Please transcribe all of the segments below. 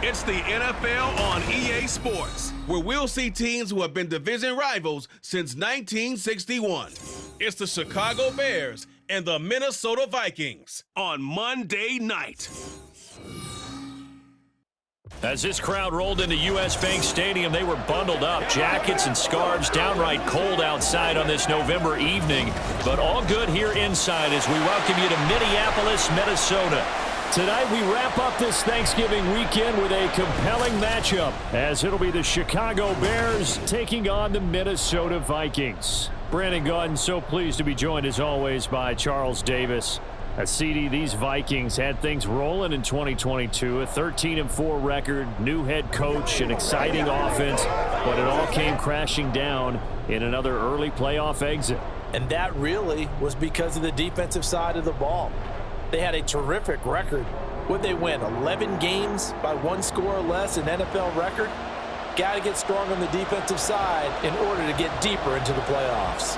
It's the NFL on EA Sports, where we'll see teams who have been division rivals since 1961. It's the Chicago Bears and the Minnesota Vikings on Monday night. As this crowd rolled into U.S. Bank Stadium, they were bundled up, jackets and scarves, downright cold outside on this November evening. But all good here inside as we welcome you to Minneapolis, Minnesota. Tonight we wrap up this Thanksgiving weekend with a compelling matchup, as it'll be the Chicago Bears taking on the Minnesota Vikings. Brandon Gaudin, so pleased to be joined as always by Charles Davis. At CD, these Vikings had things rolling in 2022, a 13-4 record, new head coach, an exciting offense, but it all came crashing down in another early playoff exit. And that really was because of the defensive side of the ball. They had a terrific record. Would they win 11 games by one score or less, an NFL record? Got to get strong on the defensive side in order to get deeper into the playoffs.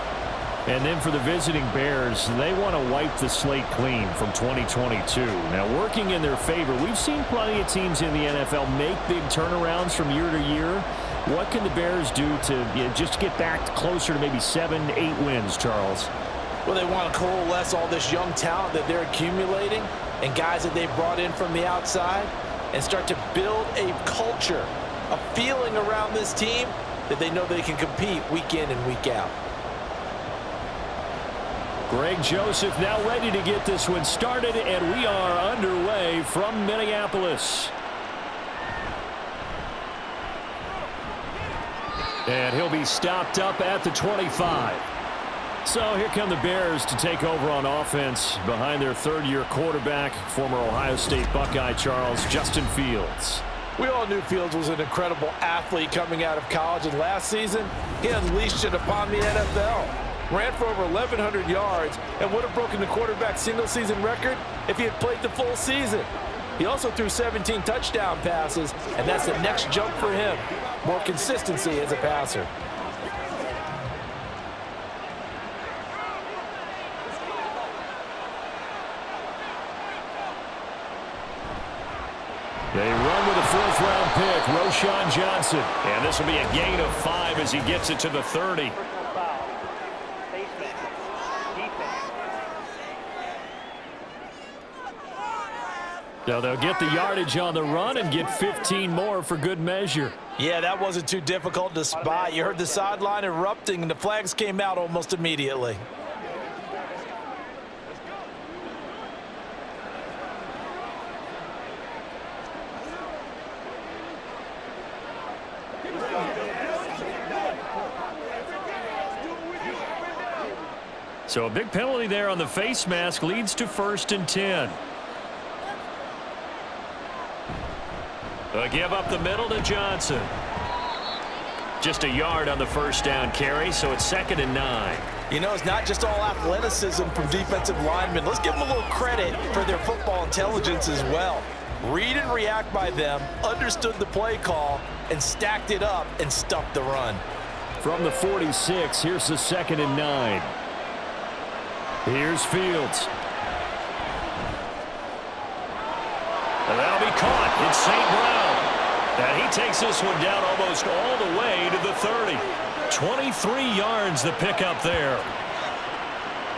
And then for the visiting Bears, they want to wipe the slate clean from 2022. Now, working in their favor, we've seen plenty of teams in the NFL make big turnarounds from year to year. What can the Bears do to just get back closer to maybe 7, 8 wins, Charles? Well, they want to coalesce all this young talent that they're accumulating and guys that they've brought in from the outside and start to build a culture, a feeling around this team that they know they can compete week in and week out. Greg Joseph now ready to get this one started, and we are underway from Minneapolis. And he'll be stopped up at the 25. So here come the Bears to take over on offense behind their third-year quarterback, former Ohio State Buckeye Charles Justin Fields. We all knew Fields was an incredible athlete coming out of college, and last season he unleashed it upon the NFL. Ran for over 1,100 yards and would have broken the quarterback single-season record if he had played the full season. He also threw 17 touchdown passes, and that's the next jump for him. More consistency as a passer. They run with a fourth-round pick, Roschon Johnson. And this will be a gain of 5 as he gets it to the 30. So they'll get the yardage on the run and get 15 more for good measure. Yeah, that wasn't too difficult to spot. You heard the sideline erupting, and the flags came out almost immediately. So a big penalty there on the face mask leads to 1st and 10. A give up the middle to Johnson. Just a yard on the first down carry, so it's 2nd and 9. You know, it's not just all athleticism from defensive linemen. Let's give them a little credit for their football intelligence as well. Read and react by them, understood the play call, and stacked it up and stuffed the run. From the 46, here's the 2nd and 9. Here's Fields. And that'll be caught. It's St. Brown. And he takes this one down almost all the way to the 30. 23 yards the pickup there.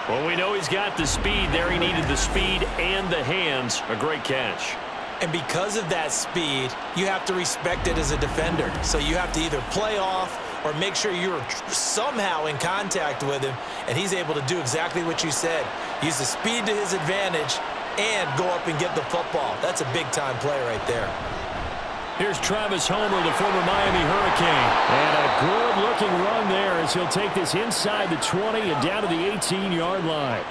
Well, we know he's got the speed there. He needed the speed and the hands. A great catch. And because of that speed, you have to respect it as a defender. So you have to either play off or make sure you're somehow in contact with him, and he's able to do exactly what you said. Use the speed to his advantage and go up and get the football. That's a big-time play right there. Here's Travis Homer, the former Miami Hurricane. And a good-looking run there as he'll take this inside the 20 and down to the 18-yard line.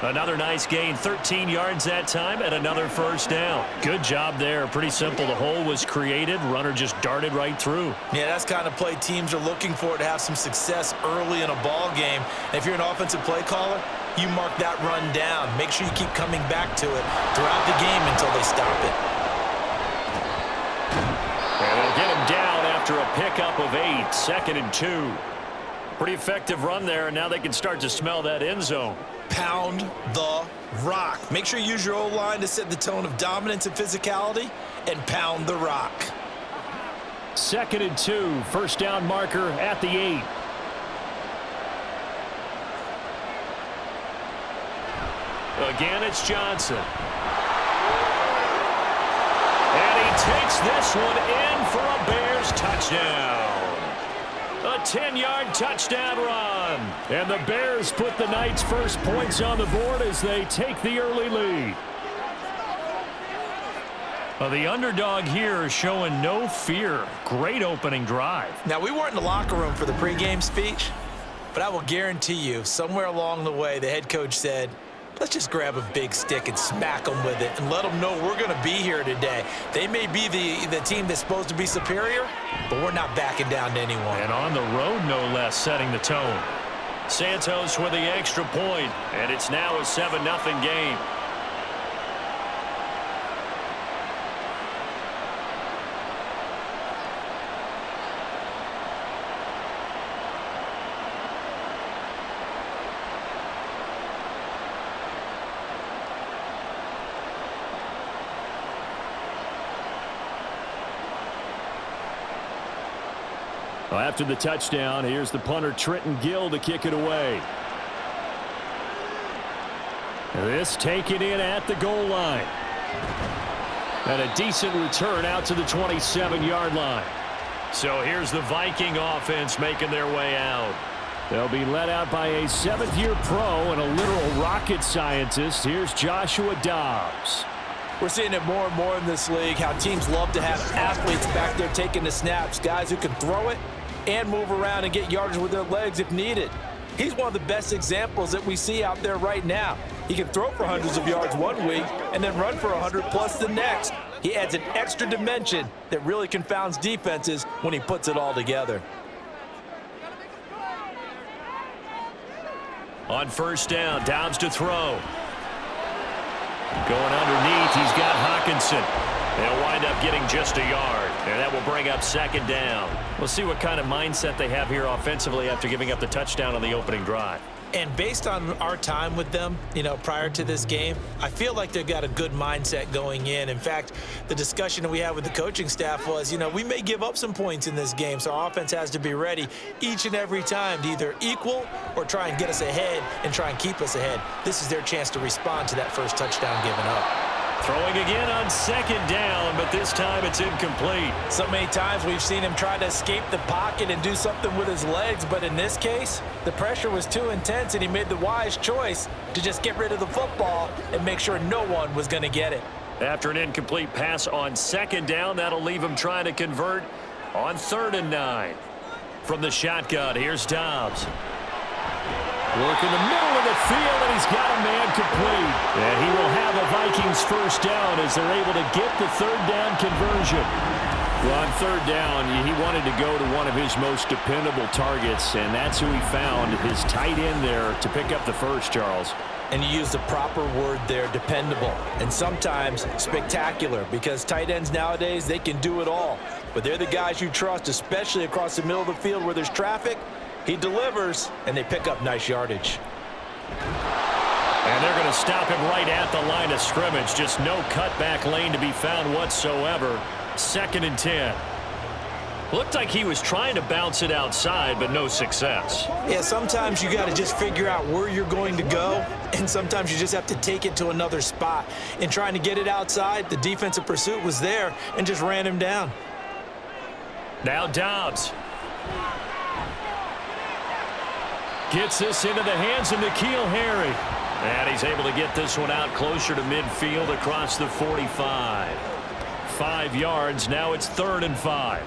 Another nice gain, 13 yards that time, and another first down. Good job there. Pretty simple. The hole was created. Runner just darted right through. Yeah, that's kind of play teams are looking for to have some success early in a ball game. And if you're an offensive play caller, you mark that run down. Make sure you keep coming back to it throughout the game until they stop it. And they'll get him down after a pickup of 8, 2nd and 2. Pretty effective run there, and now they can start to smell that end zone. Pound the rock. Make sure you use your O-line to set the tone of dominance and physicality, and pound the rock. 2nd and 2, first down marker at the 8. Again, it's Johnson. And he takes this one in for a Bears touchdown. A 10-yard touchdown run. And the Bears put the Knights' first points on the board as they take the early lead. Well, the underdog here is showing no fear. Great opening drive. Now, we weren't in the locker room for the pregame speech, but I will guarantee you, somewhere along the way, the head coach said, let's just grab a big stick and smack them with it and let them know we're going to be here today. They may be the team that's supposed to be superior, but we're not backing down to anyone. And on the road, no less, setting the tone. Santos with the extra point, and it's now a 7-0 game. Well, after the touchdown, here's the punter Trenton Gill to kick it away. This taken in at the goal line. And a decent return out to the 27-yard line. So here's the Viking offense making their way out. They'll be led out by a 7th-year pro and a literal rocket scientist. Here's Joshua Dobbs. We're seeing it more and more in this league, how teams love to have athletes back there taking the snaps, guys who can throw it and move around and get yardage with their legs if needed. He's one of the best examples that we see out there right now. He can throw for hundreds of yards one week and then run for 100+ the next. He adds an extra dimension that really confounds defenses when he puts it all together. On first down, Dobbs to throw. Going underneath, he's got Hawkinson. They'll wind up getting just a yard, and that will bring up 2nd down. We'll see what kind of mindset they have here offensively after giving up the touchdown on the opening drive. And based on our time with them, prior to this game, I feel like they've got a good mindset going in. In fact, the discussion that we had with the coaching staff was, we may give up some points in this game, so our offense has to be ready each and every time to either equal or try and get us ahead and try and keep us ahead. This is their chance to respond to that first touchdown given up. Throwing again on 2nd down, but this time it's incomplete. So many times we've seen him try to escape the pocket and do something with his legs, but in this case, the pressure was too intense and he made the wise choice to just get rid of the football and make sure no one was going to get it. After an incomplete pass on 2nd down, that'll leave him trying to convert on 3rd and 9. From the shotgun, here's Dobbs. Work in the middle of the field, and he's got a man complete. And he will have a Vikings first down as they're able to get the 3rd down conversion. Well, on 3rd down, he wanted to go to one of his most dependable targets, and that's who he found, his tight end there, to pick up the first, Charles. And you use the proper word there, dependable, and sometimes spectacular, because tight ends nowadays, they can do it all. But they're the guys you trust, especially across the middle of the field where there's traffic. He delivers, and they pick up nice yardage. And they're going to stop him right at the line of scrimmage. Just no cutback lane to be found whatsoever. 2nd and 10. Looked like he was trying to bounce it outside, but no success. Yeah, sometimes you got to just figure out where you're going to go, and sometimes you just have to take it to another spot. In trying to get it outside, the defensive pursuit was there and just ran him down. Now Dobbs. Gets this into the hands of N'Keal Harry. And he's able to get this one out closer to midfield across the 45. 5 yards. Now it's 3rd and 5.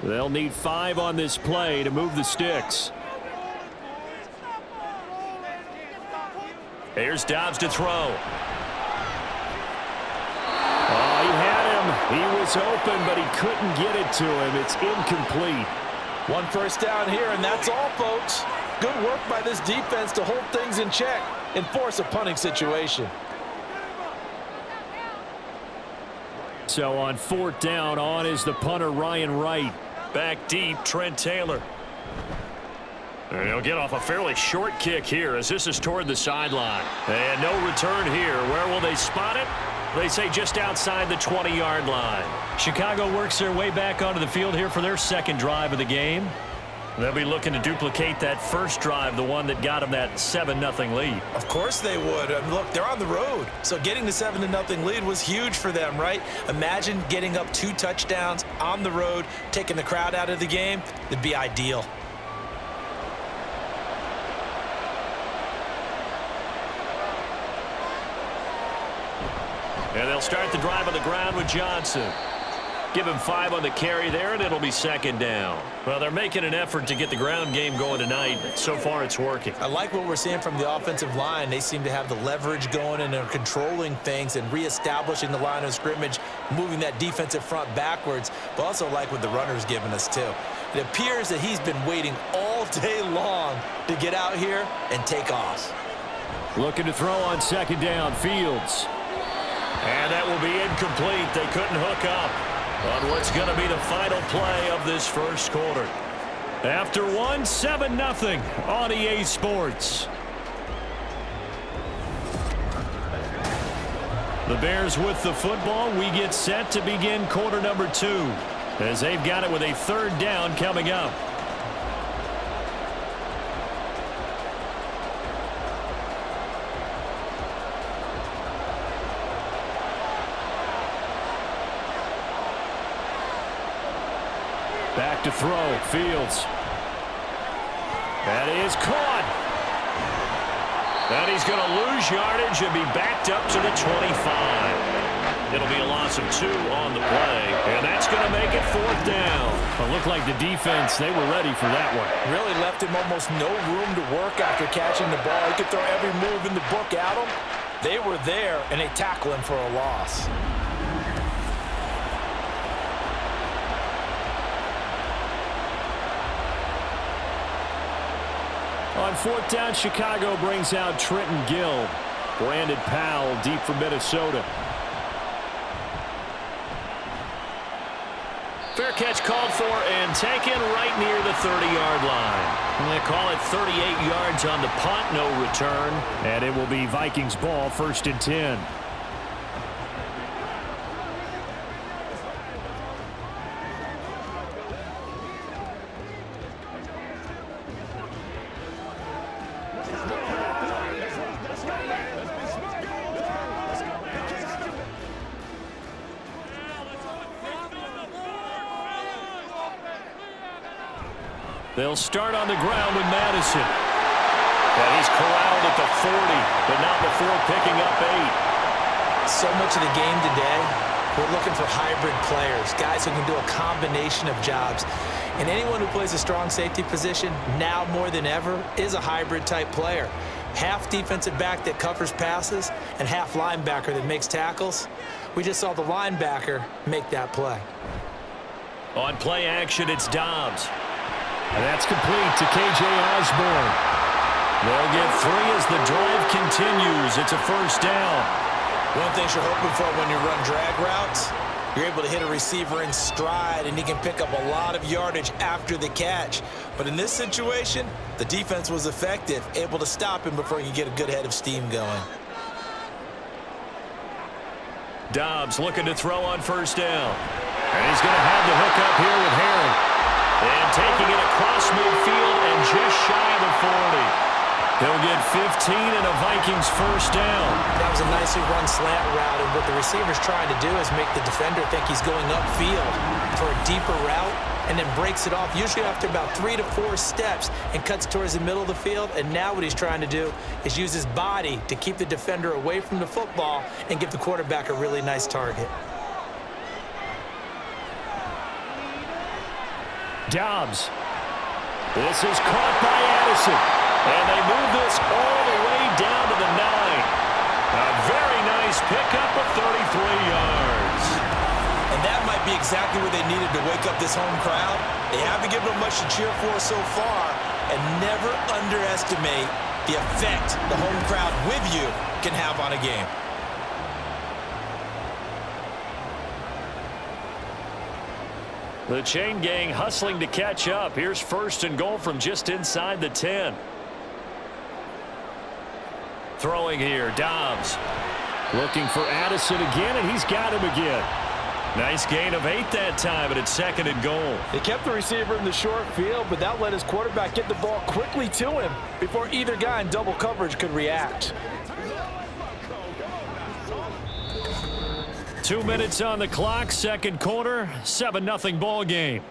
They'll need 5 on this play to move the sticks. Here's Dobbs to throw. Oh, he had him. He was open, but he couldn't get it to him. It's incomplete. 1 first down here, and that's all, folks. Good work by this defense to hold things in check and force a punting situation. So on 4th down, on is the punter, Ryan Wright. Back deep, Trent Taylor. And he'll get off a fairly short kick here as this is toward the sideline. And no return here. Where will they spot it? They say just outside the 20-yard line. Chicago works their way back onto the field here for their second drive of the game. They'll be looking to duplicate that first drive, the one that got them that 7-0 lead. Of course they would. Look, they're on the road. So getting the 7-0 lead was huge for them, right? Imagine getting up 2 touchdowns on the road, taking the crowd out of the game. It'd be ideal. And they'll start the drive on the ground with Johnson. Give him 5 on the carry there, and it'll be 2nd down. Well, they're making an effort to get the ground game going tonight. So far, it's working. I like what we're seeing from the offensive line. They seem to have the leverage going, and they're controlling things and reestablishing the line of scrimmage, moving that defensive front backwards, but also like what the runner's giving us, too. It appears that he's been waiting all day long to get out here and take off. Looking to throw on 2nd down, Fields. And that will be incomplete. They couldn't hook up on what's going to be the final play of this first quarter. After 7-0 on EA Sports. The Bears with the football. We get set to begin quarter number 2 as they've got it with a 3rd down coming up. Back to throw, Fields. That is caught. And he's going to lose yardage and be backed up to the 25. It'll be a loss of 2 on the play, and that's going to make it 4th down. It looked like the defense, they were ready for that one. Really left him almost no room to work after catching the ball. He could throw every move in the book at him. They were there, and they tackle him for a loss. On 4th down, Chicago brings out Trenton Gill. Brandon Powell deep for Minnesota. Fair catch called for and taken right near the 30-yard line. And they call it 38 yards on the punt, no return. And it will be Vikings ball, 1st and 10. They'll start on the ground with Madison. And he's corralled at the 40, but not before picking up 8. So much of the game today, we're looking for hybrid players, guys who can do a combination of jobs. And anyone who plays a strong safety position, now more than ever, is a hybrid-type player. Half defensive back that covers passes and half linebacker that makes tackles. We just saw the linebacker make that play. On play action, it's Dobbs. And that's complete to K.J. Osborne. They'll get 3 as the drive continues. It's a 1st down. One thing you're hoping for when you run drag routes, you're able to hit a receiver in stride, and he can pick up a lot of yardage after the catch. But in this situation, the defense was effective, able to stop him before he could get a good head of steam going. Dobbs looking to throw on 1st down. And he's going to have the hook up here with Herring. And taking it across midfield and just shy of the 40. He'll get 15 and a Vikings 1st down. That was a nicely run slant route, and what the receiver's trying to do is make the defender think he's going upfield for a deeper route and then breaks it off, usually after about 3 to 4 steps, and cuts towards the middle of the field. And now what he's trying to do is use his body to keep the defender away from the football and give the quarterback a really nice target. Dobbs. This is caught by Addison. And they move this all the way down to the 9. A very nice pickup of 33 yards. And that might be exactly what they needed to wake up this home crowd. They haven't given them much to cheer for so far. And never underestimate the effect the home crowd with you can have on a game. The chain gang hustling to catch up. Here's 1st and goal from just inside the 10. Throwing here, Dobbs. Looking for Addison again, and he's got him again. Nice gain of 8 that time, but it's 2nd and goal. They kept the receiver in the short field, but that let his quarterback get the ball quickly to him before either guy in double coverage could react. 2 minutes on the clock, 2nd quarter, 7-0 ball game.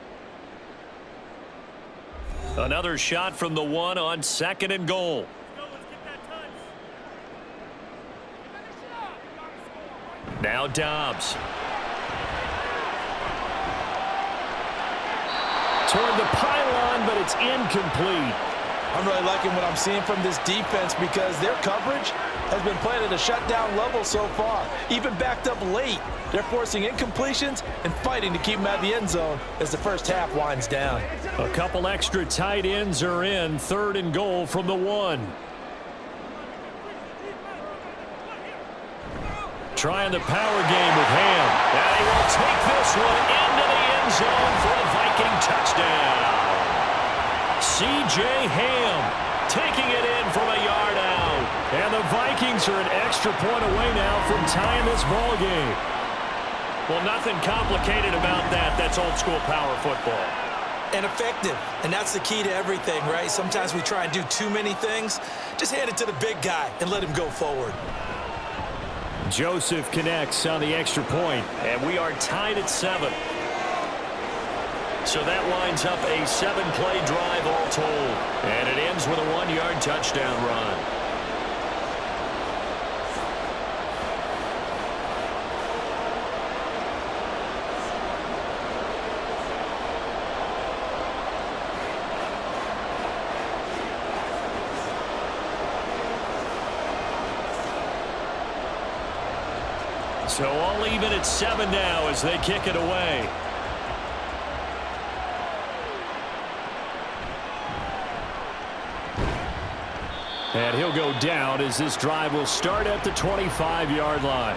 Another shot from the 1 on 2nd and goal. Now Dobbs. Toward the pylon, but it's incomplete. I'm really liking what I'm seeing from this defense because their coverage has been playing at a shutdown level so far. Even backed up late, they're forcing incompletions and fighting to keep them out of the end zone as the first half winds down. A couple extra tight ends are in. 3rd and goal from the 1. Trying the power game with Ham. And he will take this one into the end zone for a Viking touchdown. C.J. Ham taking it in from a yard out. And the Vikings are an extra point away now from tying this ball game. Well, nothing complicated about that. That's old school power football. And effective. And that's the key to everything, right? Sometimes we try and do too many things. Just hand it to the big guy and let him go forward. Joseph connects on the extra point, and we are tied at 7. So that winds up a 7-play drive all told, and it ends with a 1-yard touchdown run. So all even at 7 now as they kick it away. And he'll go down as this drive will start at the 25-yard line.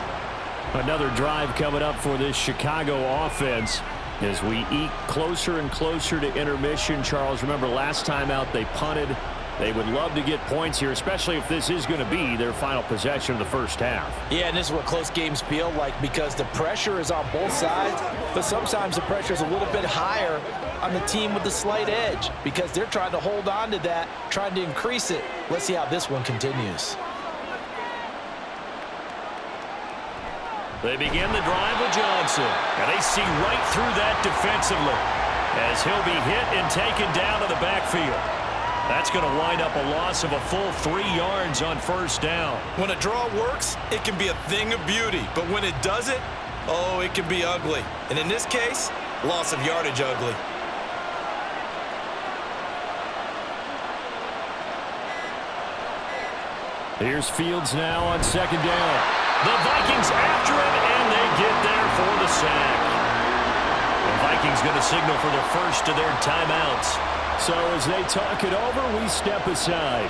Another drive coming up for this Chicago offense as we eke closer and closer to intermission. Charles, remember last time out they punted. They would love to get points here, especially if this is going to be their final possession of the first half. Yeah, and this is what close games feel like because the pressure is on both sides, but sometimes the pressure is a little bit higher on the team with the slight edge because they're trying to hold on to that, trying to increase it. Let's see how this one continues. They begin the drive with Johnson, and they see right through that defensively as he'll be hit and taken down to the backfield. That's going to wind up a loss of a full 3 yards on first down. When a draw works, it can be a thing of beauty. But when it doesn't, oh, it can be ugly. And in this case, loss of yardage ugly. Here's Fields now on second down. The Vikings after him, and they get there for the sack. The Vikings going to signal for the first of their timeouts. So as they talk it over, we step aside.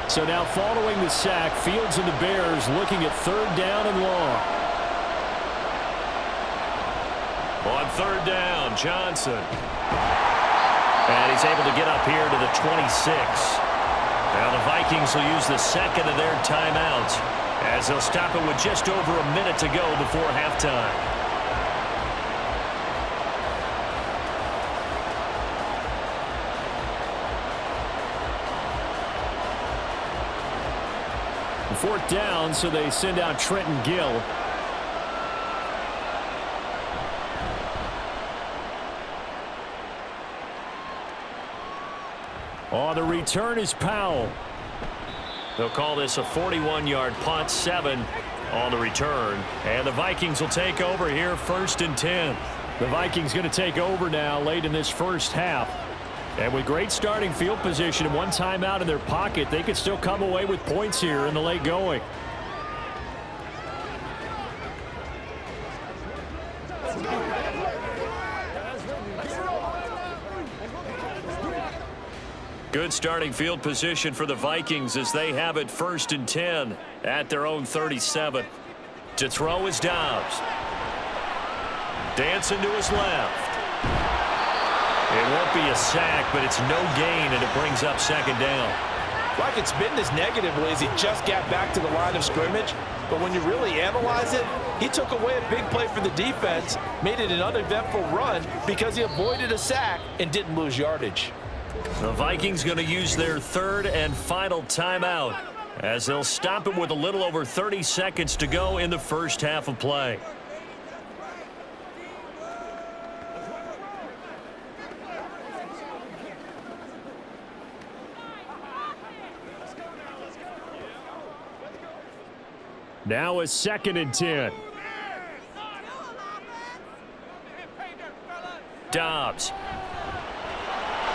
So now following the sack, Fields and the Bears looking at 3rd down and long. On 3rd down, Johnson. And he's able to get up here to the 26. Now the Vikings will use the second of their timeouts as they'll stop it with just over a minute to go before halftime. Fourth down, so they send out Trenton Gill. On the return is Powell. They'll call this a 41-yard punt, 7 on the return. And the Vikings will take over here, 1st and 10. The Vikings going to take over now late in this first half. And with great starting field position and one timeout in their pocket, they could still come away with points here in the late going. Good starting field position for the Vikings as they have it 1st and 10 at their own 37. To throw is Dobbs. Dancing to his left. It won't be a sack, but it's no gain, and it brings up 2nd down. Like been as negatively as he just got back to the line of scrimmage, but when you really analyze it, he took away a big play for the defense, made it an uneventful run because he avoided a sack and didn't lose yardage. The Vikings going to use their 3rd and final timeout as they'll stop it with a little over 30 seconds to go in the first half of play. Now a 2nd and 10. Dobbs.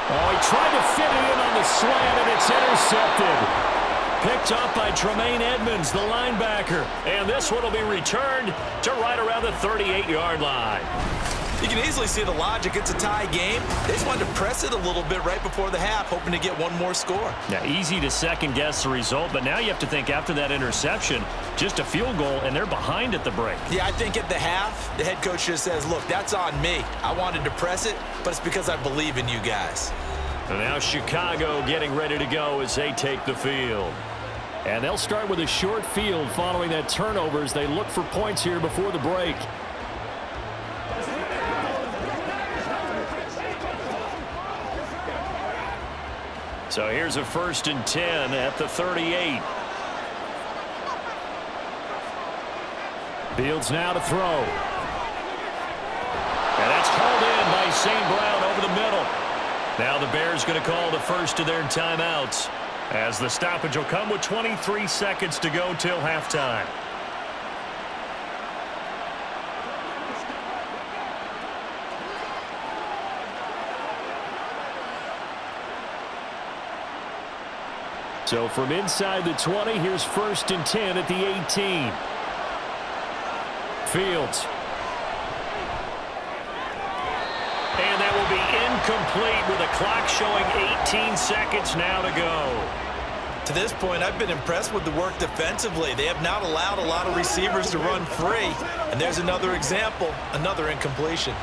Oh, he tried to fit it in on the slant, and it's intercepted. Picked up by Tremaine Edmonds, the linebacker. And this one will be returned to right around the 38-yard line. You can easily see the logic. It's a tie game. They just wanted to press it a little bit right before the half, hoping to get one more score. Now, easy to second-guess the result, but now you have to think after that interception, just a field goal, and they're behind at the break. Yeah, I think at the half, the head coach just says, look, that's on me. I wanted to press it, but it's because I believe in you guys. And now Chicago getting ready to go as they take the field. And they'll start with a short field following that turnover as they look for points here before the break. So here's a 1st and 10 at the 38. Fields now to throw. And that's hauled in by St. Brown over the middle. Now the Bears going to call the first of their timeouts as the stoppage will come with 23 seconds to go till halftime. So from inside the 20, here's 1st and 10 at the 18. Fields. And that will be incomplete with a clock showing 18 seconds now to go. To this point, I've been impressed with the work defensively. They have not allowed a lot of receivers to run free. And there's another example, another incompletion.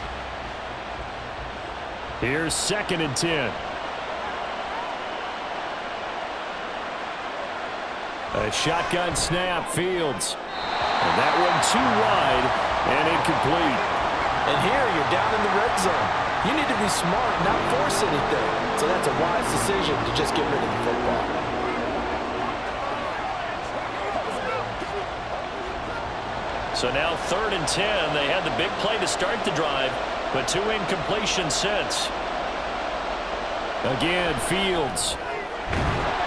Here's 2nd and 10. A shotgun snap, Fields. And that one too wide and incomplete. And here you're down in the red zone. You need to be smart, not force anything. So that's a wise decision to just get rid of the football. So now 3rd and 10. They had the big play to start the drive, but 2 incompletions since. Again, Fields.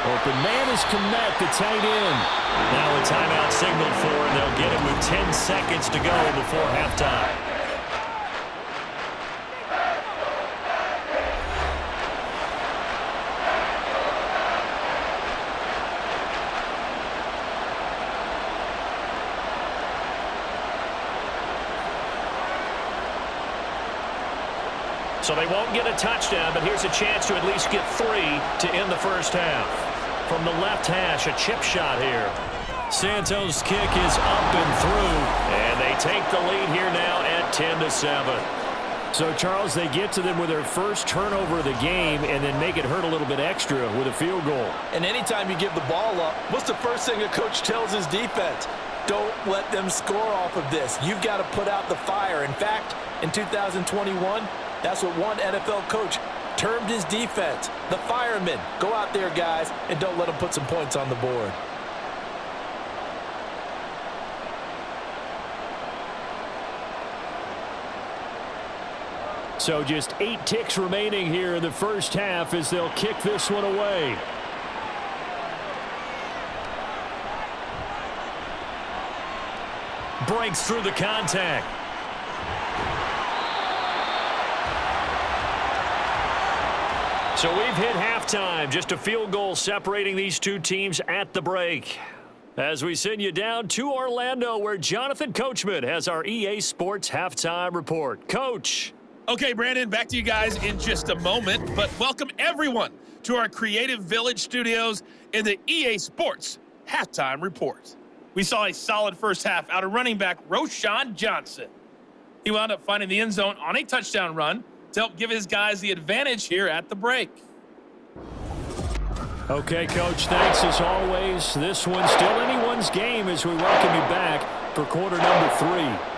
Open man is Komet, the tight end. Now a timeout signaled for, and they'll get it with 10 seconds to go before halftime. So they won't get a touchdown, but here's a chance to at least get 3 to end the first half. From the left hash, a chip shot here. Santos' kick is up and through, and they take the lead here now at 10-7. So, Charles, they get to them with their first turnover of the game and then make it hurt a little bit extra with a field goal. And anytime you give the ball up, what's the first thing a coach tells his defense? Don't let them score off of this. You've got to put out the fire. In fact, in 2021, that's what one NFL coach termed his defense, the firemen. Go out there, guys, and don't let them put some points on the board. So just 8 ticks remaining here in the first half as they'll kick this one away. Breaks through the contact. So we've hit halftime. Just a field goal separating these two teams at the break. As we send you down to Orlando, where Jonathan Coachman has our EA Sports Halftime Report. Coach. Okay, Brandon, back to you guys in just a moment, but welcome everyone to our Creative Village studios in the EA Sports Halftime Report. We saw a solid first half out of running back Roschon Johnson. He wound up finding the end zone on a touchdown run to help give his guys the advantage here at the break. Okay, Coach, thanks as always. This one's still anyone's game as we welcome you back for quarter number 3.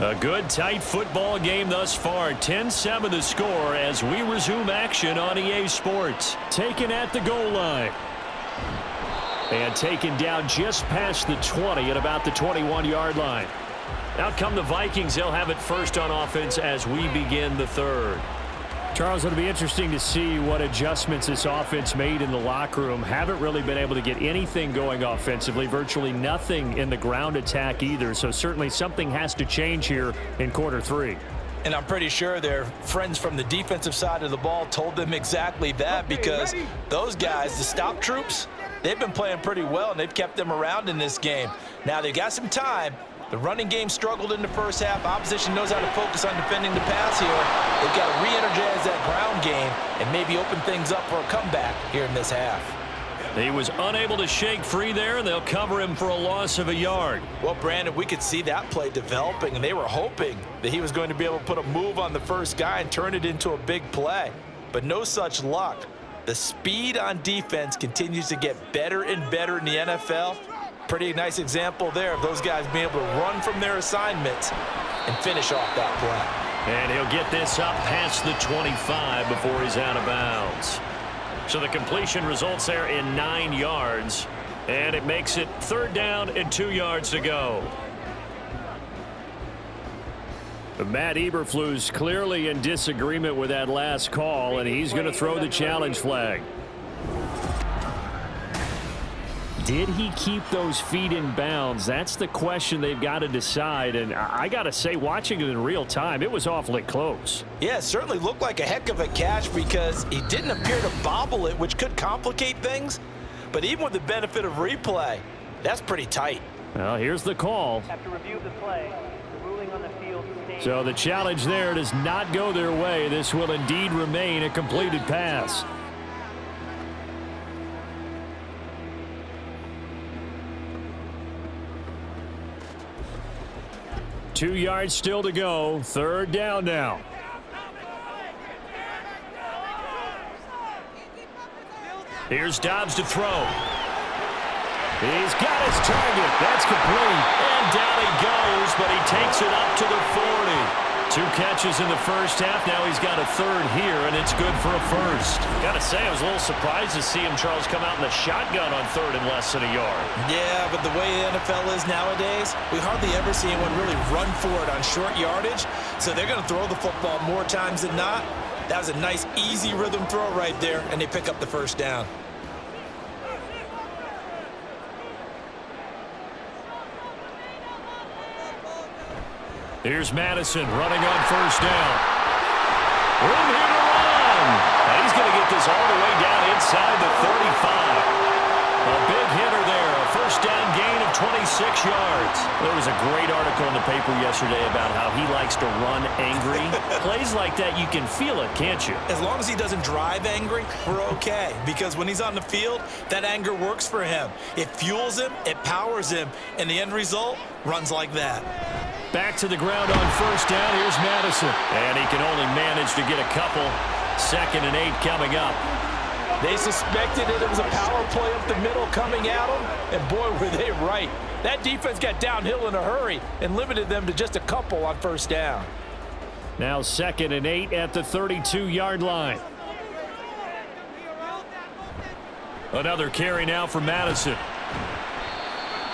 A good, tight football game thus far. 10-7 the score as we resume action on EA Sports. Taken at the goal line. And taken down just past the 20 at about the 21-yard line. Out come the Vikings. They'll have it first on offense as we begin the third. Charles, it'll be interesting to see what adjustments this offense made in the locker room. Haven't really been able to get anything going offensively, virtually nothing in the ground attack either. So certainly something has to change here in quarter 3. And I'm pretty sure their friends from the defensive side of the ball told them exactly that, because those guys, the stop troops, they've been playing pretty well, and they've kept them around in this game. Now they've got some time. The running game struggled in the first half. Opposition knows how to focus on defending the pass here. They've got to re-energize that ground game and maybe open things up for a comeback here in this half. He was unable to shake free there, and they'll cover him for a loss of a yard. Well, Brandon, we could see that play developing, and they were hoping that he was going to be able to put a move on the first guy and turn it into a big play. But no such luck. The speed on defense continues to get better and better in the NFL. Pretty nice example there of those guys being able to run from their assignments and finish off that play. And he'll get this up past the 25 before he's out of bounds. So the completion results there in 9 yards, and it makes it 3rd down and 2 yards to go. Matt Eberflus clearly in disagreement with that last call, and he's going to throw the challenge flag. Did he keep those feet in bounds? That's the question they've got to decide. And I got to say, watching it in real time, it was awfully close. Yeah, it certainly looked like a heck of a catch because he didn't appear to bobble it, which could complicate things. But even with the benefit of replay, that's pretty tight. Well, here's the call. After review of the play, the ruling on the field. So the challenge there does not go their way. This will indeed remain a completed pass. Two yards still to go. 3rd down now. Here's Dobbs to throw. He's got his target. That's complete. And down he goes, but he takes it up to the 40. 2 catches in the first half. Now he's got a 3rd here, and it's good for a first. Got to say, I was a little surprised to see him, Charles, come out in the shotgun on 3rd and less than a yard. Yeah, but the way the NFL is nowadays, we hardly ever see anyone really run for it on short yardage. So they're going to throw the football more times than not. That was a nice, easy rhythm throw right there, and they pick up the first down. Here's Madison running on 1st down. Room here to run. And he's going to get this all the way down inside the 35. A big hitter there. A 1st down gain of 26 yards. There was a great article in the paper yesterday about how he likes to run angry. Plays like that, you can feel it, can't you? As long as he doesn't drive angry, we're okay. Because when he's on the field, that anger works for him. It fuels him, it powers him, and the end result runs like that. Back to the ground on 1st down. Here's Madison. And he can only manage to get a couple. 2nd and 8 coming up. They suspected it was a power play up the middle coming at them, and boy, were they right. That defense got downhill in a hurry and limited them to just a couple on 1st down. Now 2nd and 8 at the 32-yard line. Another carry now for Madison.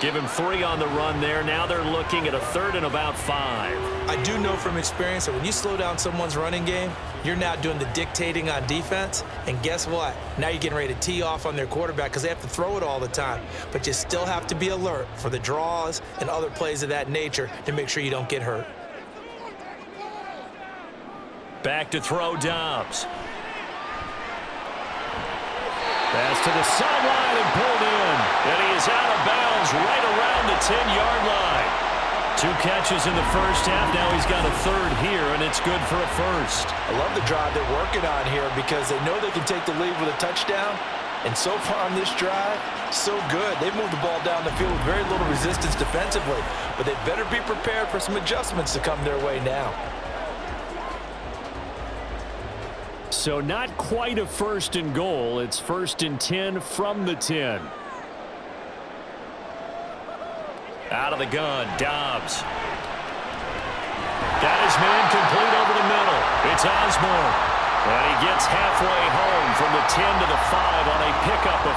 Give him 3 on the run there. Now they're looking at a 3rd and about 5. I do know from experience that when you slow down someone's running game, you're now doing the dictating on defense. And guess what? Now you're getting ready to tee off on their quarterback because they have to throw it all the time. But you still have to be alert for the draws and other plays of that nature to make sure you don't get hurt. Back to throw, Dobbs. Pass to the sideline and pulled in. And he is out of bounds right around the 10-yard line. 2 catches in the first half. Now he's got a 3rd here, and it's good for a 1st. I love the drive they're working on here because they know they can take the lead with a touchdown. And so far on this drive, so good. They've moved the ball down the field with very little resistance defensively. But they better be prepared for some adjustments to come their way now. So not quite a 1st and goal. It's 1st and 10 from the 10. Out of the gun, Dobbs. Got his man complete over the middle. It's Osborne. And he gets halfway home from the 10 to the 5 on a pickup of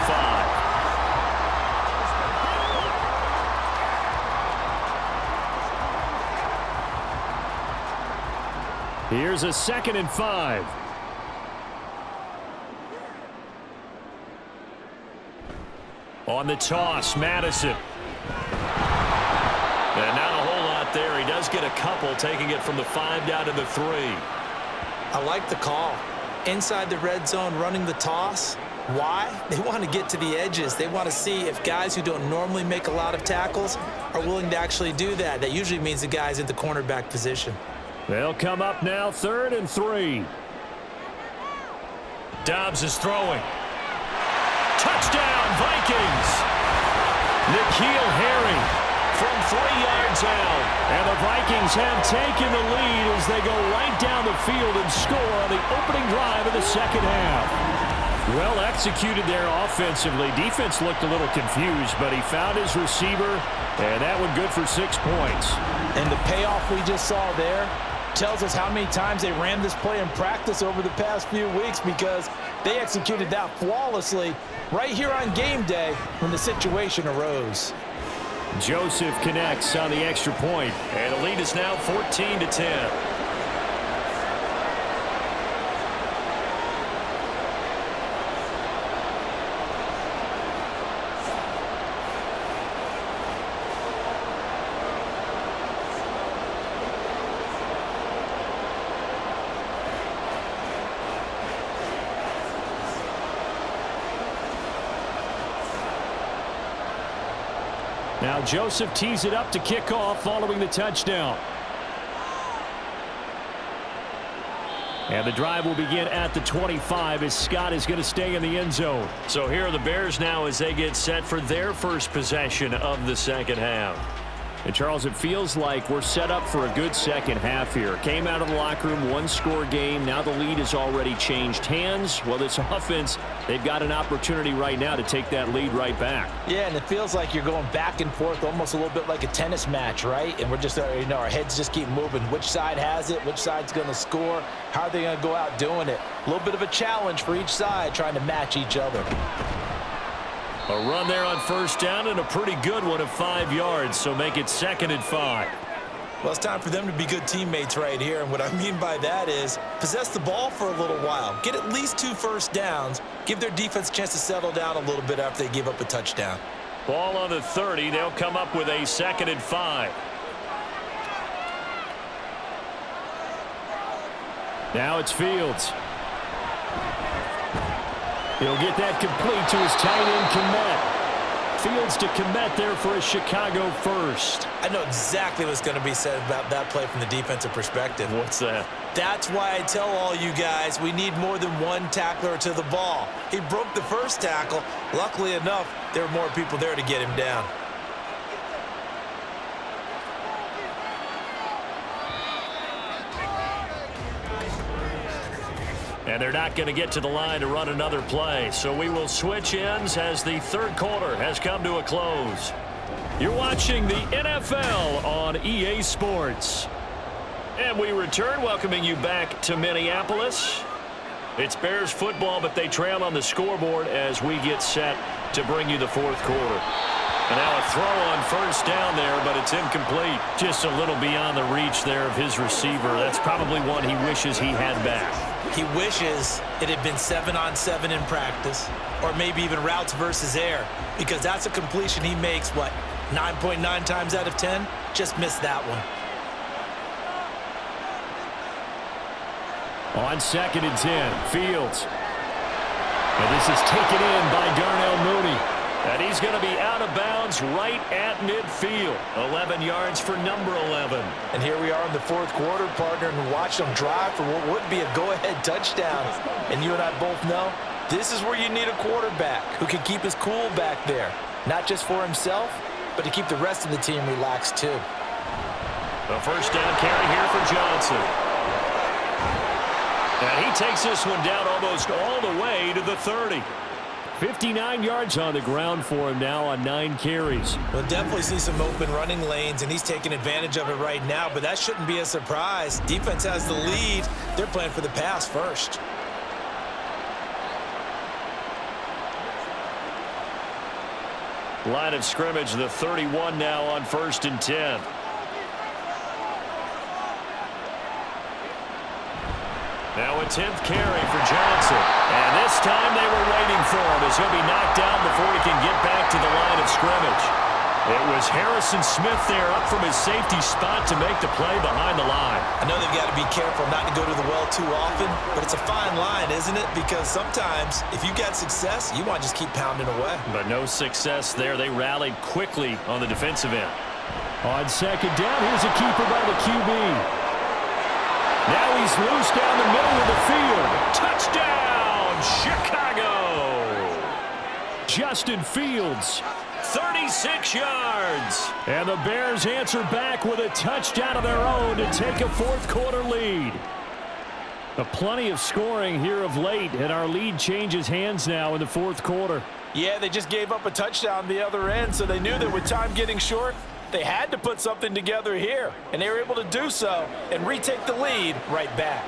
5. Here's a 2nd and 5. On the toss, Madison. And not a whole lot there. He does get a couple, taking it from the 5 down to the 3. I like the call. Inside the red zone, running the toss. Why? They want to get to the edges. They want to see if guys who don't normally make a lot of tackles are willing to actually do that. That usually means the guy's in the cornerback position. They'll come up now, 3rd and 3. Dobbs is throwing. Touchdown, Vikings! N'Keal Harry from 3 yards out. And the Vikings have taken the lead as they go right down the field and score on the opening drive of the 2nd half. Well executed there offensively. Defense looked a little confused, but he found his receiver, and that one good for 6 points. And the payoff we just saw there tells us how many times they ran this play in practice over the past few weeks because they executed that flawlessly right here on game day when the situation arose. Joseph connects on the extra point, and the lead is now 14-10. Now Joseph tees it up to kick off following the touchdown. And the drive will begin at the 25 as Scott is going to stay in the end zone. So here are the Bears now as they get set for their first possession of the 2nd half. And Charles, it feels like we're set up for a good 2nd half here. Came out of the locker room, 1-score game. Now the lead has already changed hands. Well, this offense, they've got an opportunity right now to take that lead right back. Yeah, and it feels like you're going back and forth almost a little bit like a tennis match, right? And we're just, our heads just keep moving. Which side has it? Which side's going to score? How are they going to go out doing it? A little bit of a challenge for each side trying to match each other. A run there on 1st down and a pretty good one of 5 yards, so make it 2nd and 5. Well, it's time for them to be good teammates right here, and what I mean by that is possess the ball for a little while. Get at least 2 first downs. Give their defense a chance to settle down a little bit after they give up a touchdown. Ball on the 30. They'll come up with a 2nd and 5. Now it's Fields. He'll get that complete to his tight end, Kmet. Fields to Kmet there for a Chicago 1st. I know exactly what's going to be said about that play from the defensive perspective. What's that? That's why I tell all you guys we need more than one tackler to the ball. He broke the first tackle. Luckily enough, there were more people there to get him down. And they're not going to get to the line to run another play. So we will switch ends as the 3rd quarter has come to a close. You're watching the NFL on EA Sports. And we return, welcoming you back to Minneapolis. It's Bears football, but they trail on the scoreboard as we get set to bring you the 4th quarter. And now a throw on first down there, but it's incomplete. Just a little beyond the reach there of his receiver. That's probably one he wishes he had back. He wishes it had been 7-on-7 in practice, or maybe even routes versus air, because that's a completion he makes, what, 9.9 times out of 10? Just missed that one. On 2nd and 10, Fields. And this is taken in by Darnell Mooney. And he's going to be out of bounds right at midfield. 11 yards for number 11. And here we are in the fourth quarter, partner, and watch them drive for what would be a go-ahead touchdown. And you and I both know this is where you need a quarterback who can keep his cool back there. Not just for himself, but to keep the rest of the team relaxed too. A first down carry here for Johnson. And he takes this one down almost all the way to the 30. 59 yards on the ground for him now on 9 carries. We'll definitely see some open running lanes, and he's taking advantage of it right now, but that shouldn't be a surprise. Defense has the lead. They're playing for the pass first. Line of scrimmage, the 31 now on 1st and 10. Now a 10th carry for Johnson. And this time they were waiting for him as he'll be knocked down before he can get back to the line of scrimmage. It was Harrison Smith there up from his safety spot to make the play behind the line. I know they've got to be careful not to go to the well too often, but it's a fine line, isn't it? Because sometimes if you got success, you want to just keep pounding away. But no success there. They rallied quickly on the defensive end. On 2nd down, here's a keeper by the QB. Now he's loose down the middle of the field. Touchdown, Chicago! Justin Fields, 36 yards. And the Bears answer back with a touchdown of their own to take a fourth quarter lead. Plenty of scoring here of late, and our lead changes hands now in the fourth quarter. Yeah, they just gave up a touchdown the other end, so they knew that with time getting short, they had to put something together here, and they were able to do so and retake the lead right back.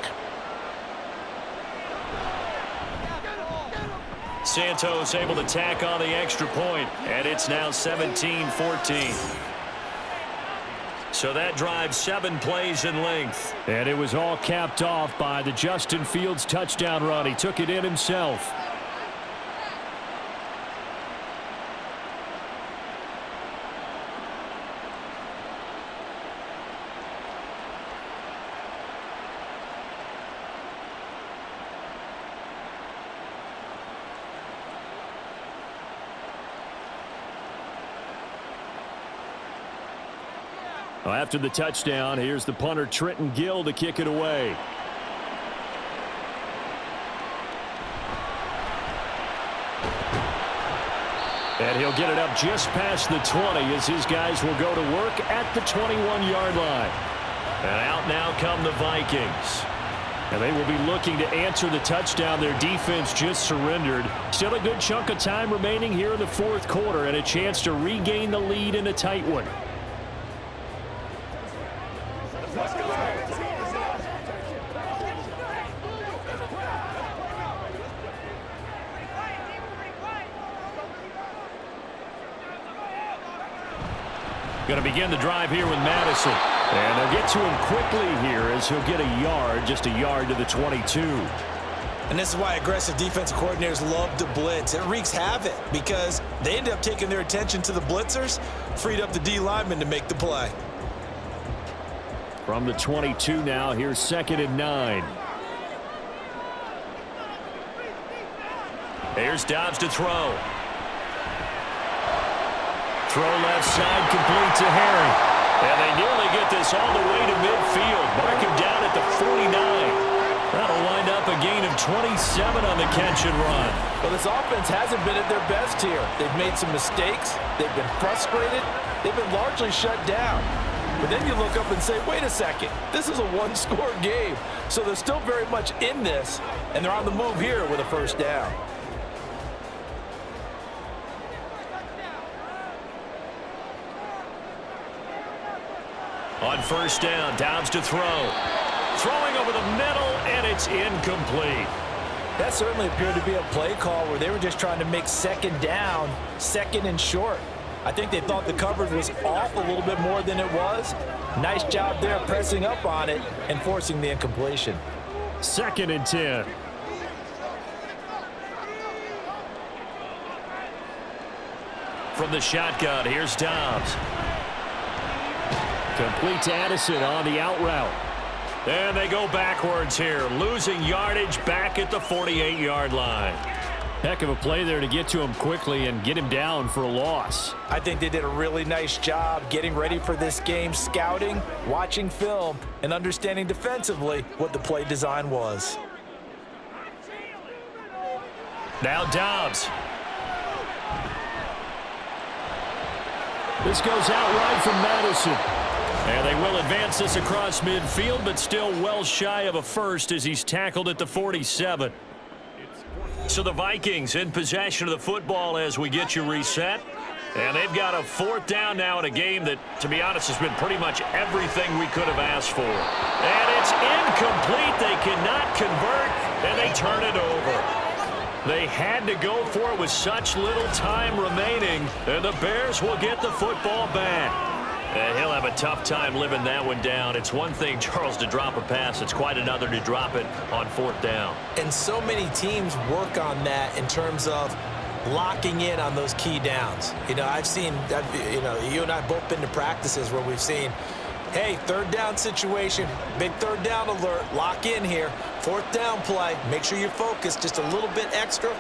Santos able to tack on the extra point, and it's now 17-14. So that drive 7 plays in length. And it was all capped off by the Justin Fields touchdown run. He took it in himself. Well, after the touchdown, here's the punter Trenton Gill to kick it away. And he'll get it up just past the 20 as his guys will go to work at the 21-yard line. And out now come the Vikings. And they will be looking to answer the touchdown their defense just surrendered. Still a good chunk of time remaining here in the fourth quarter and a chance to regain the lead in a tight one. Going to begin the drive here with Madison. And they'll get to him quickly here as he'll get a yard, just a yard to the 22. And this is why aggressive defensive coordinators love to blitz. It wreaks havoc because they end up taking their attention to the blitzers, freed up the D lineman to make the play. From the 22 now, here's 2nd and 9. Here's Dobbs to throw. Throw left side, complete to Harry. And they nearly get this all the way to midfield. Mark him down at the 49. That'll wind up a gain of 27 on the catch and run. Well, this offense hasn't been at their best here. They've made some mistakes. They've been frustrated. They've been largely shut down. But then you look up and say, wait a second, this is a one-score game. So they're still very much in this, and they're on the move here with a first down. On first down, Dobbs to throw. Throwing over the middle, and it's incomplete. That certainly appeared to be a play call where they were just trying to make second down, second and short. I think they thought the coverage was off a little bit more than it was. Nice job there pressing up on it and forcing the incompletion. 2nd and 10. From the shotgun, here's Dobbs. Complete to Addison on the out route. And they go backwards here, losing yardage back at the 48-yard line. Heck of a play there to get to him quickly and get him down for a loss. I think they did a really nice job getting ready for this game, scouting, watching film, and understanding defensively what the play design was. Now Dobbs. This goes out right from Madison. And they will advance this across midfield, but still well shy of a first as he's tackled at the 47. So the Vikings in possession of the football as we get you reset. And they've got a 4th down now in a game that, to be honest, has been pretty much everything we could have asked for. And it's incomplete. They cannot convert, and they turn it over. They had to go for it with such little time remaining, and the Bears will get the football back. And he'll have a tough time living that one down. It's one thing, Charles, to drop a pass. It's quite another to drop it on 4th down. And so many teams work on that in terms of locking in on those key downs. You know, you and I both been to practices where we've seen, hey, 3rd down situation, big 3rd down alert, lock in here. 4th down play, make sure you're focused just a little bit extra.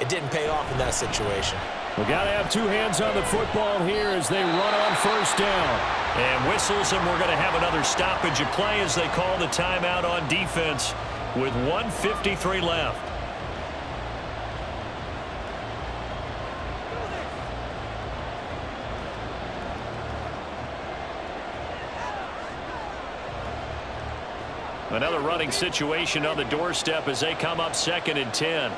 It didn't pay off in that situation. We got to have 2 hands on the football here as they run on 1st down. And whistles, and we're going to have another stoppage of play as they call the timeout on defense with 1:53 left. Another running situation on the doorstep as they come up 2nd and 10.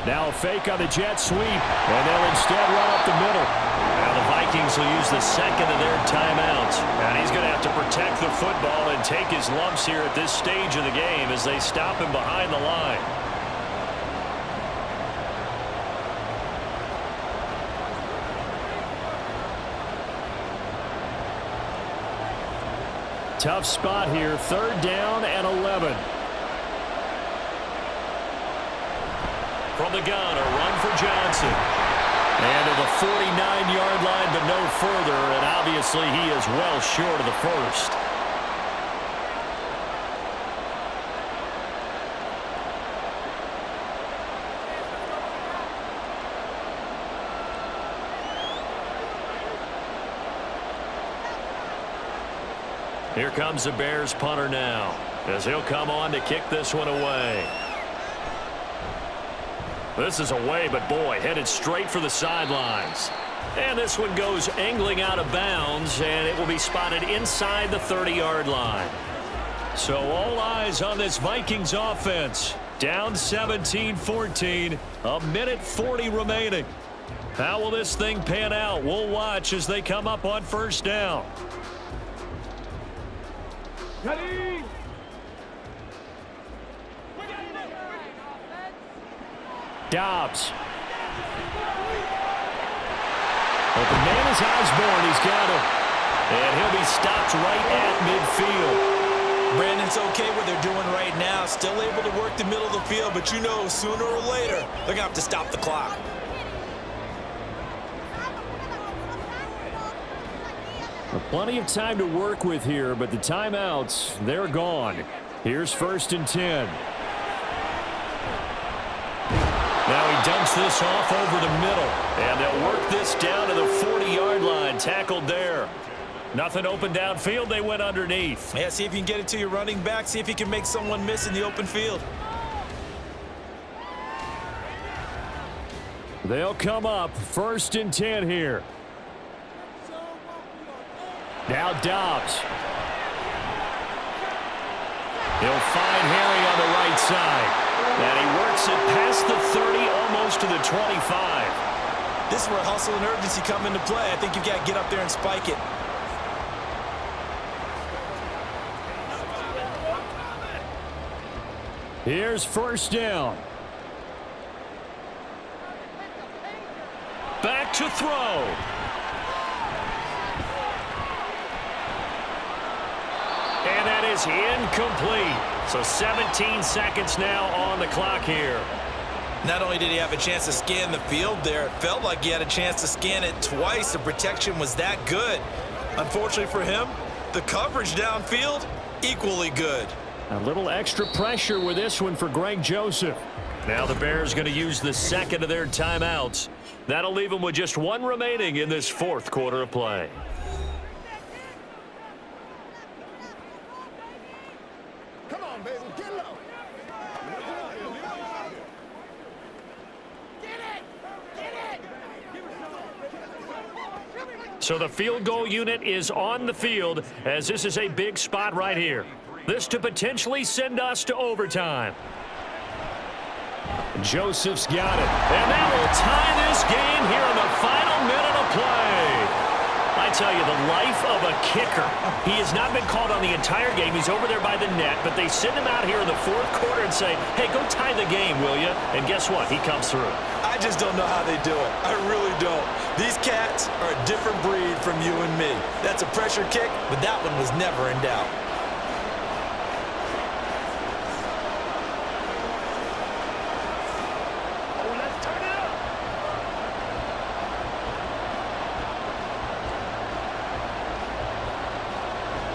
Now a fake on the jet sweep, and they'll instead run up the middle. Now the Vikings will use the 2nd of their timeouts. And he's going to have to protect the football and take his lumps here at this stage of the game as they stop him behind the line. Tough spot here, 3rd down and 11. From the gun, a run for Johnson. And to the 49-yard line, but no further. And obviously, he is well short of the first. Here comes the Bears punter now, as he'll come on to kick this one away. This is away, but boy, headed straight for the sidelines. And this one goes angling out of bounds, and it will be spotted inside the 30-yard line. So all eyes on this Vikings offense. Down 17-14, a minute 40 remaining. How will this thing pan out? We'll watch as they come up on 1st down. Ready? Dobbs. Open man is Osborne. He's got him. And he'll be stopped right at midfield. Brandon's okay what they're doing right now. Still able to work the middle of the field, but you know sooner or later they're going to have to stop the clock. Plenty of time to work with here, but the timeouts, they're gone. Here's 1st and 10. Now he dumps this off over the middle, and they'll work this down to the 40-yard line. Tackled there. Nothing open downfield. They went underneath. Yeah, see if you can get it to your running back. See if you can make someone miss in the open field. They'll come up 1st and 10 here. Now Dobbs. He'll find Harry on the right side. And he works it past the 30, almost to the 25. This is where hustle and urgency come into play. I think you've got to get up there and spike it. Here's first down. Back to throw. And that is incomplete. So 17 seconds now on the clock here. Not only did he have a chance to scan the field there, it felt like he had a chance to scan it twice. The protection was that good. Unfortunately for him, the coverage downfield, equally good. A little extra pressure with this one for Greg Joseph. Now the Bears going to use the second of their timeouts. That'll leave them with just one remaining in this fourth quarter of play. Come on, baby, get low. So the field goal unit is on the field as this is a big spot right here. This to potentially send us to overtime. Joseph's got it. And that will tie this game here in the final minute of play. I tell you, the life of a kicker. He has not been called on the entire game. He's over there by the net, but they send him out here in the fourth quarter and say, hey, go tie the game, will you? And guess what? He comes through. I just don't know how they do it. I really don't. These cats are a different breed from you and me. That's a pressure kick, but that one was never in doubt.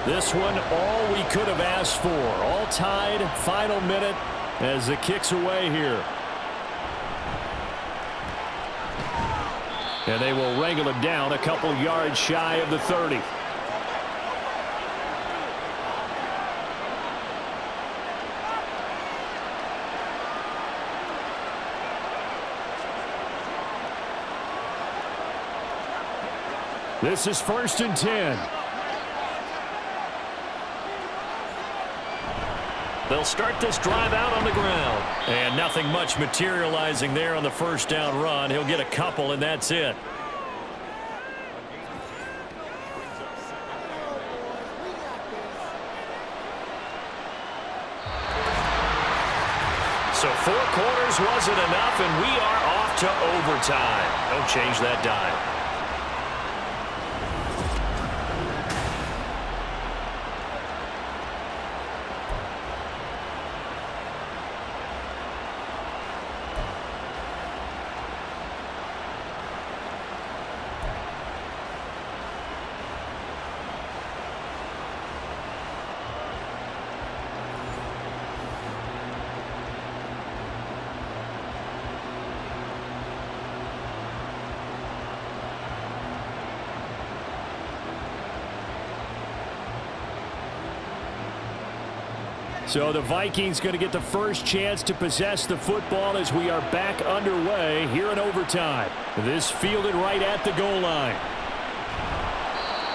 This one, all we could have asked for. All tied, final minute as the kick's away here. And they will wrangle him down a couple yards shy of the 30. This is 1st and 10. They'll start this drive out on the ground. And nothing much materializing there on the first down run. He'll get a couple, and that's it. So 4 quarters wasn't enough, and we are off to overtime. Don't change that dime. So the Vikings going to get the first chance to possess the football as we are back underway here in overtime. This fielded right at the goal line.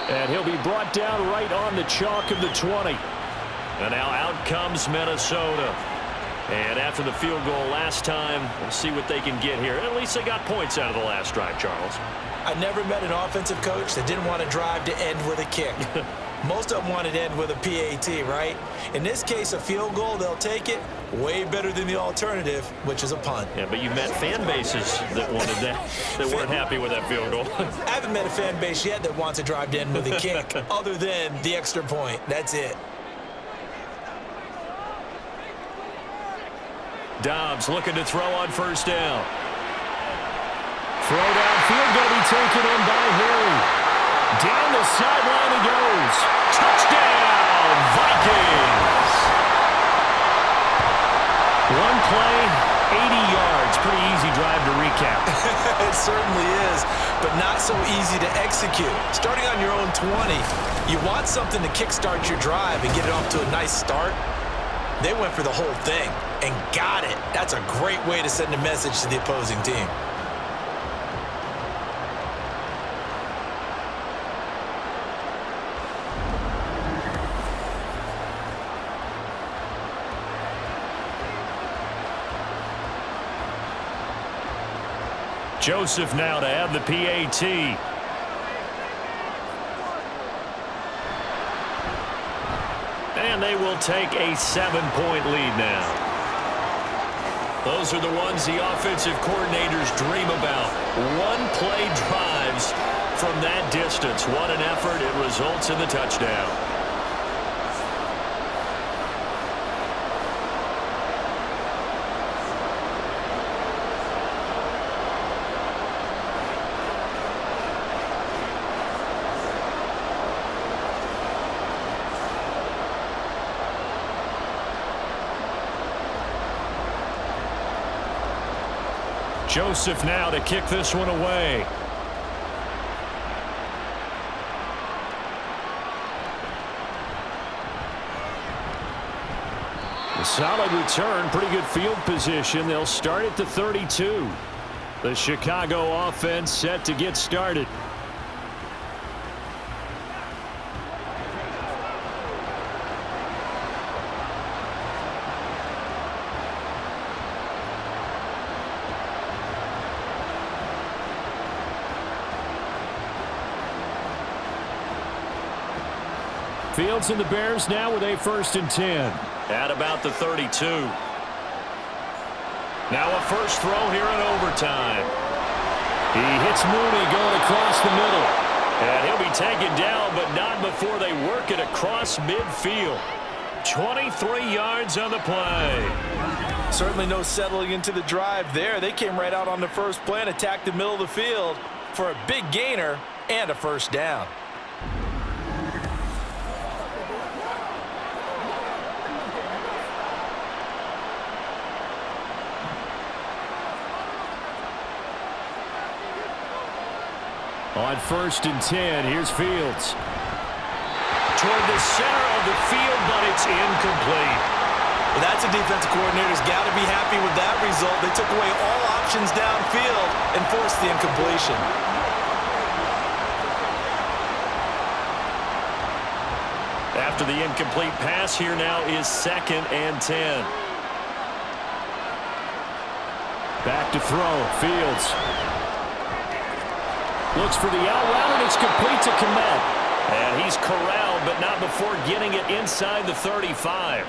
And he'll be brought down right on the chalk of the 20. And now out comes Minnesota. And after the field goal last time, we'll see what they can get here. At least they got points out of the last drive, Charles. I never met an offensive coach that didn't want to drive to end with a kick. Most of them wanted to end with a PAT, right? In this case, a field goal, they'll take it. Way better than the alternative, which is a punt. Yeah, but you met fan bases that wanted that, that weren't happy with that field goal. I haven't met a fan base yet that wants to drive to end with a kick, other than the extra point. That's it. Dobbs looking to throw on first down. Throw downfield going to be taken in by Harry. Down the sideline he goes. Touchdown, Vikings. One play, 80 yards. Pretty easy drive to recap. It certainly is, but not so easy to execute. Starting on your own 20, you want something to kickstart your drive and get it off to a nice start. They went for the whole thing and got it. That's a great way to send a message to the opposing team. Joseph now to have the PAT. And they will take a 7-point lead now. Those are the ones the offensive coordinators dream about. One-play drives from that distance. What an effort. It results in the touchdown. Joseph now to kick this one away. A solid return, pretty good field position. They'll start at the 32. The Chicago offense set to get started. Fields and the Bears now with a 1st and 10. At about the 32. Now a first throw here in overtime. He hits Mooney going across the middle. And he'll be taken down, but not before they work it across midfield. 23 yards on the play. Certainly no settling into the drive there. They came right out on the first play and attacked the middle of the field for a big gainer and a first down. On 1st and 10, here's Fields. Toward the center of the field, but it's incomplete. Well, that's a defensive coordinator's got to be happy with that result. They took away all options downfield and forced the incompletion. After the incomplete pass, here now is 2nd and 10. Back to throw, Fields. Looks for the out route, and it's complete to Kmet. And he's corralled, but not before getting it inside the 35.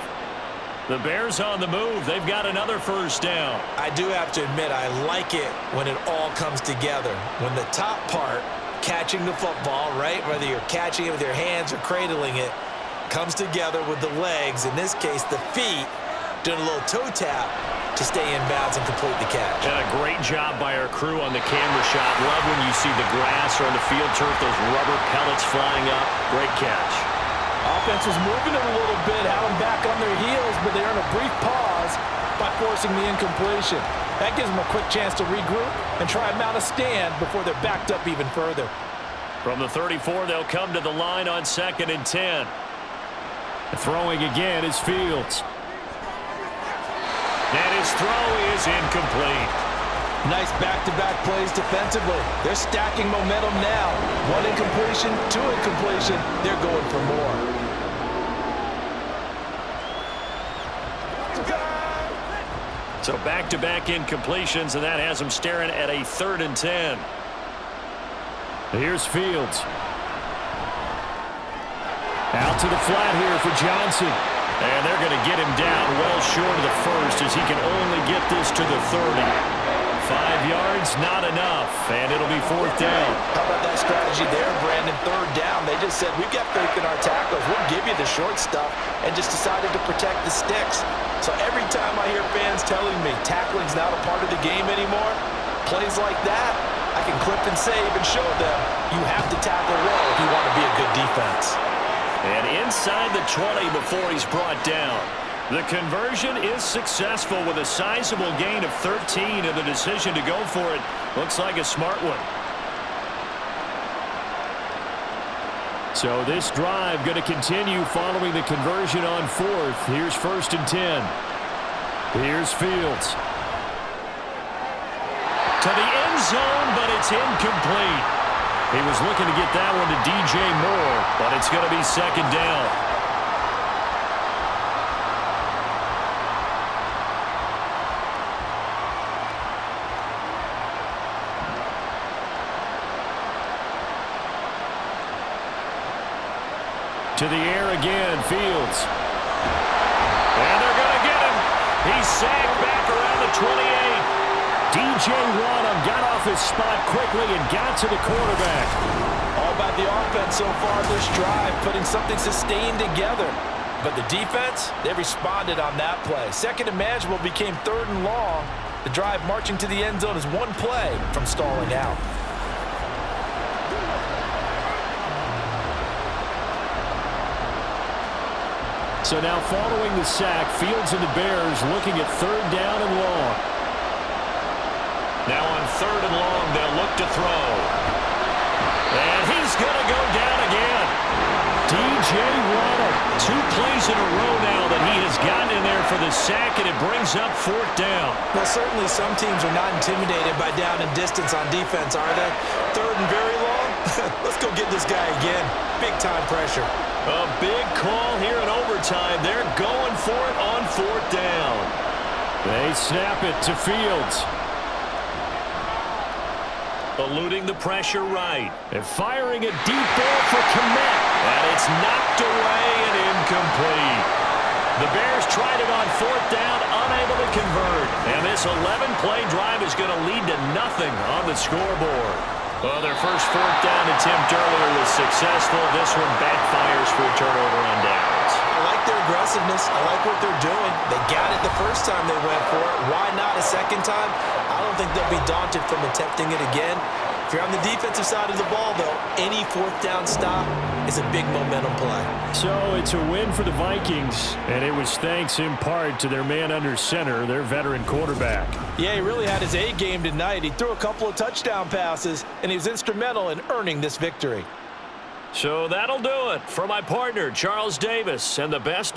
The Bears on the move. They've got another first down. I do have to admit, I like it when it all comes together. When the top part, catching the football, right, whether you're catching it with your hands or cradling it, comes together with the legs, in this case the feet, doing a little toe tap to stay in bounds and complete the catch. And a great job by our crew on the camera shot. Love when you see the grass or on the field turf, those rubber pellets flying up. Great catch. Offense was moving it a little bit, had them back on their heels, but they earn a brief pause by forcing the incompletion. That gives them a quick chance to regroup and try and mount a stand before they're backed up even further. From the 34, they'll come to the line on 2nd and 10. Throwing again is Fields. And his throw is incomplete. Nice back-to-back plays defensively. They're stacking momentum now. 1 incompletion, 2 incompletion. They're going for more. So back-to-back incompletions, and that has them staring at a 3rd and 10. Here's Fields. Out to the flat here for Johnson. And they're going to get him down well short of the first as he can only get this to the 30. 5 yards, not enough, and it'll be 4th down. How about that strategy there, Brandon? 3rd down. They just said, we've got faith in our tackles. We'll give you the short stuff, and just decided to protect the sticks. So every time I hear fans telling me tackling's not a part of the game anymore, plays like that, I can clip and save and show them you have to tackle well if you want to be a good defense. And inside the 20 before he's brought down. The conversion is successful with a sizable gain of 13, and the decision to go for it looks like a smart one. So this drive going to continue following the conversion on 4th. Here's 1st and 10. Here's Fields. To the end zone, but it's incomplete. He was looking to get that one to DJ Moore, but it's going to be 2nd down. To the air again, Fields. And they're going to get him. He's sacked back around the DJ Waddle got off his spot quickly and got to the quarterback. All about the offense so far this drive, putting something sustained together. But the defense, they responded on that play. Second and manageable became 3rd and long. The drive marching to the end zone is one play from stalling out. So now following the sack, Fields and the Bears looking at 3rd down and long. Now on 3rd and long, they'll look to throw. And he's going to go down again. DJ Waddle, 2 plays in a row now that he has gotten in there for the sack, and it brings up 4th down. Well, certainly some teams are not intimidated by down and distance on defense, are they? 3rd and very long? Let's go get this guy again. Big-time pressure. A big call here in overtime. They're going for it on 4th down. They snap it to Fields. Eluding the pressure right. And firing a deep ball for Kmet. And it's knocked away and incomplete. The Bears tried it on 4th down, unable to convert. And this 11-play drive is going to lead to nothing on the scoreboard. Well, their first 4th down attempt earlier was successful. This one backfires for a turnover on downs. I like their aggressiveness. I like what they're doing. They got it the first time they went for it. Why not a second time? I don't think they'll be daunted from attempting it again. If you're on the defensive side of the ball, though, any 4th down stop is a big momentum play. So it's a win for the Vikings, and it was thanks in part to their man under center, their veteran quarterback. Yeah, he really had his A game tonight. He threw a couple of touchdown passes, and he was instrumental in earning this victory. So that'll do it for my partner, Charles Davis, and the best